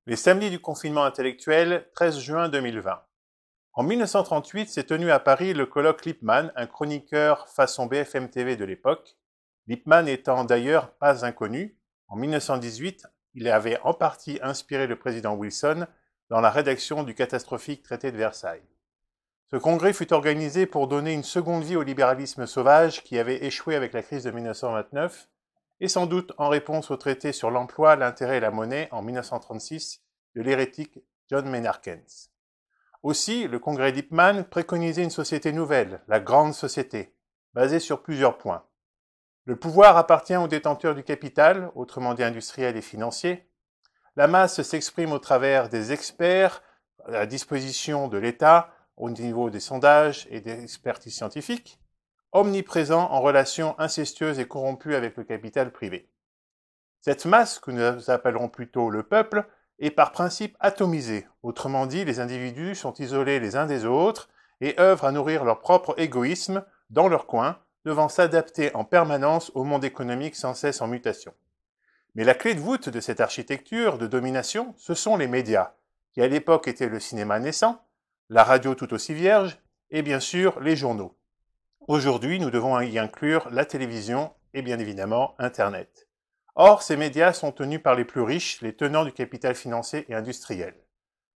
Les samedis du confinement intellectuel, 13 juin 2020. En 1938 s'est tenu à Paris le colloque Lippmann, un chroniqueur façon BFM TV de l'époque. Lippmann étant d'ailleurs pas inconnu, en 1918, il avait en partie inspiré le président Wilson dans la rédaction du catastrophique traité de Versailles. Ce congrès fut organisé pour donner une seconde vie au libéralisme sauvage qui avait échoué avec la crise de 1929 et sans doute en réponse au traité sur l'emploi, l'intérêt et la monnaie en 1936 de l'hérétique John Maynard Keynes. Aussi, le congrès Lippmann préconisait une société nouvelle, la grande société, basée sur plusieurs points. Le pouvoir appartient aux détenteurs du capital, autrement dit industriels et financiers. La masse s'exprime au travers des experts à la disposition de l'État au niveau des sondages et des expertises scientifiques, omniprésent en relation incestueuse et corrompue avec le capital privé. Cette masse, que nous appellerons plutôt le peuple, est par principe atomisée. Autrement dit, les individus sont isolés les uns des autres et œuvrent à nourrir leur propre égoïsme dans leur coin, devant s'adapter en permanence au monde économique sans cesse en mutation. Mais la clé de voûte de cette architecture de domination, ce sont les médias, qui à l'époque étaient le cinéma naissant, la radio tout aussi vierge, et bien sûr les journaux. Aujourd'hui, nous devons y inclure la télévision et bien évidemment Internet. Or, ces médias sont tenus par les plus riches, les tenants du capital financier et industriel.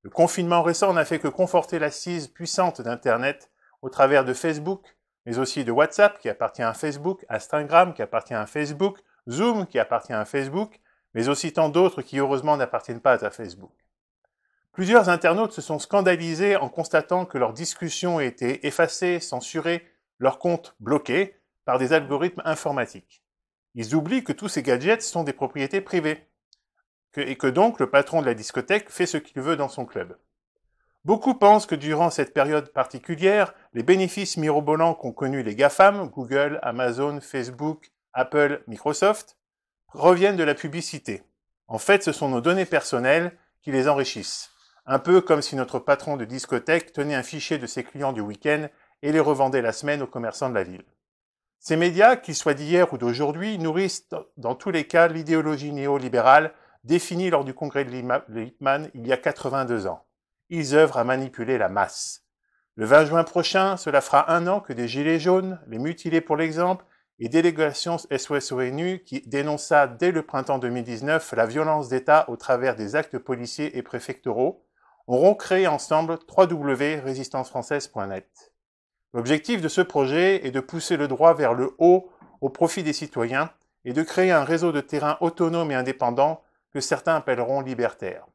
Le confinement récent n'a fait que conforter l'assise puissante d'Internet au travers de Facebook, mais aussi de WhatsApp qui appartient à Facebook, Instagram qui appartient à Facebook, Zoom qui appartient à Facebook, mais aussi tant d'autres qui heureusement n'appartiennent pas à Facebook. Plusieurs internautes se sont scandalisés en constatant que leurs discussions étaient effacées, censurées, leurs comptes bloqués par des algorithmes informatiques. Ils oublient que tous ces gadgets sont des propriétés privées et que donc le patron de la discothèque fait ce qu'il veut dans son club. Beaucoup pensent que durant cette période particulière, les bénéfices mirobolants qu'ont connus les GAFAM, Google, Amazon, Facebook, Apple, Microsoft, reviennent de la publicité. En fait, ce sont nos données personnelles qui les enrichissent. Un peu comme si notre patron de discothèque tenait un fichier de ses clients du week-end et les revendait la semaine aux commerçants de la ville. Ces médias, qu'ils soient d'hier ou d'aujourd'hui, nourrissent dans tous les cas l'idéologie néolibérale définie lors du congrès de Lippmann il y a 82 ans. Ils œuvrent à manipuler la masse. Le 20 juin prochain, cela fera 1 an que des Gilets jaunes, les mutilés pour l'exemple, et délégations SOS-ONU qui dénonça dès le printemps 2019 la violence d'État au travers des actes policiers et préfectoraux, auront créé ensemble www.résistancefrançaise.net. L'objectif de ce projet est de pousser le droit vers le haut au profit des citoyens et de créer un réseau de terrain autonome et indépendant que certains appelleront libertaire.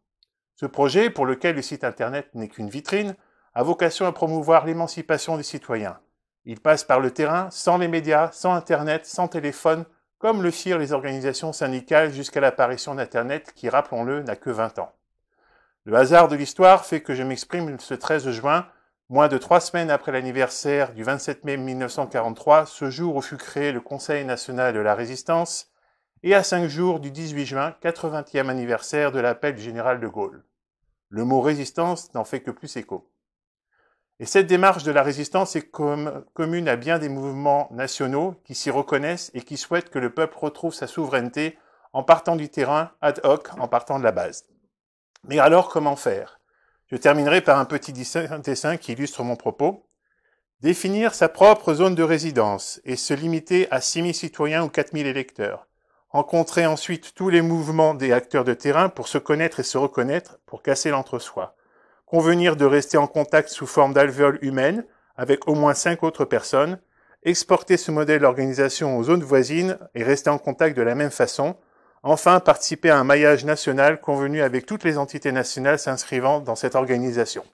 Ce projet, pour lequel le site internet n'est qu'une vitrine, a vocation à promouvoir l'émancipation des citoyens. Il passe par le terrain, sans les médias, sans internet, sans téléphone, comme le firent les organisations syndicales jusqu'à l'apparition d'internet qui, rappelons-le, n'a que 20 ans. Le hasard de l'histoire fait que je m'exprime ce 13 juin, moins de 3 semaines après l'anniversaire du 27 mai 1943, ce jour où fut créé le Conseil national de la résistance, et à 5 jours du 18 juin, 80e anniversaire de l'appel du général de Gaulle. Le mot résistance n'en fait que plus écho. Et cette démarche de la résistance est commune à bien des mouvements nationaux qui s'y reconnaissent et qui souhaitent que le peuple retrouve sa souveraineté en partant du terrain ad hoc, en partant de la base. Mais alors, comment faire? Je terminerai par un petit dessin qui illustre mon propos. Définir sa propre zone de résidence et se limiter à 6 000 citoyens ou 4 000 électeurs. Rencontrer ensuite tous les mouvements des acteurs de terrain pour se connaître et se reconnaître, pour casser l'entre-soi. Convenir de rester en contact sous forme d'alvéoles humaines avec au moins 5 autres personnes. Exporter ce modèle d'organisation aux zones voisines et rester en contact de la même façon. Enfin, participer à un maillage national convenu avec toutes les entités nationales s'inscrivant dans cette organisation.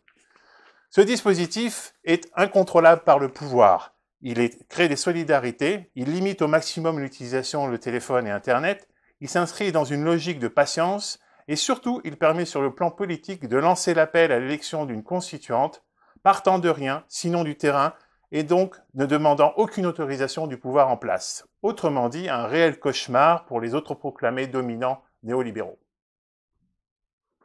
Ce dispositif est incontrôlable par le pouvoir. Il crée des solidarités, il limite au maximum l'utilisation du téléphone et Internet, il s'inscrit dans une logique de patience et surtout, il permet sur le plan politique de lancer l'appel à l'élection d'une constituante, partant de rien, sinon du terrain, et donc ne demandant aucune autorisation du pouvoir en place. Autrement dit, un réel cauchemar pour les autoproclamés dominants néolibéraux.